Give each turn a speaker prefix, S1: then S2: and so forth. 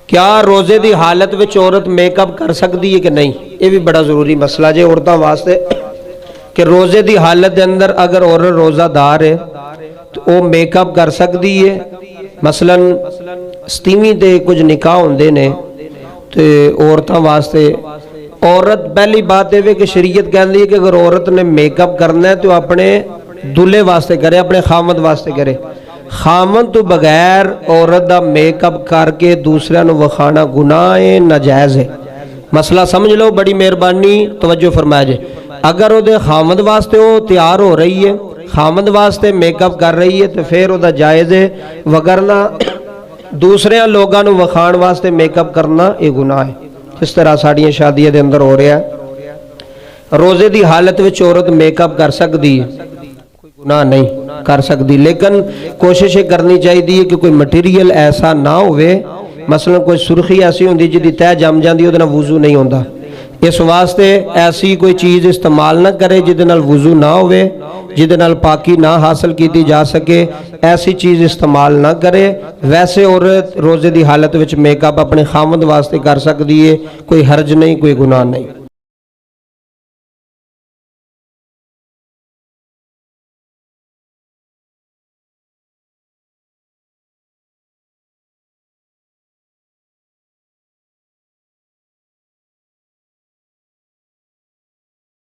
S1: کیا روزے دی حالت وچ عورت میک اپ کر سکتی ہے کہ نہیں؟ یہ بھی بڑا ضروری مسئلہ جے عورتوں واسطے کہ روزے دی حالت دے اندر اگر عورت روزہ دار ہے تو وہ میک اپ کر سکتی ہے. مثلا ستیویں تے کچھ نکاح ہوندے نے تو عورتوں واسطے عورت پہلی بات یہ کہ شریعت کہندی ہے کہ اگر عورت نے میک اپ کرنا ہے تو اپنے دلہے واسطے کرے، اپنے خامد واسطے کرے. خامد تو بغیر عورت دا میک اپ کر کے دوسرے نو وکھانا گناہ ہے، ناجائز ہے. مسئلہ سمجھ لو، بڑی مہربانی توجہ فرمایا جائے. اگر وہ دے خامد واسطے وہ تیار ہو رہی ہے، خامد واسطے میک اپ کر رہی ہے تو پھر وہ دا جائز ہے، وگرنہ دوسرے لوگاں نو وکھان واسطے میک اپ کرنا یہ گناہ ہے. اس طرح ساڑیاں شادیاں دے اندر ہو رہا ہے. روزے دی حالت وچ عورت میک اپ کر سکتی ہے، کوئی گناہ نہیں کر سکتی، لیکن کوشش کرنی چاہیے کہ کوئی مٹیریل ایسا نہ ہوئے، مثلا کوئی سرخی ایسی ہوندی جدی تہ جم جاندی وہ وضو نہیں ہوندا. اس واسطے ایسی کوئی چیز استعمال نہ کرے جہدے نال وضو نہ ہوئے، جہدے نال پاکی نہ حاصل کی جا سکے، ایسی چیز استعمال نہ کرے. ویسے عورت روزے دی حالت وچ میک اپ اپنے خامد واسطے کر سکتی ہے، کوئی حرج نہیں، کوئی گناہ نہیں.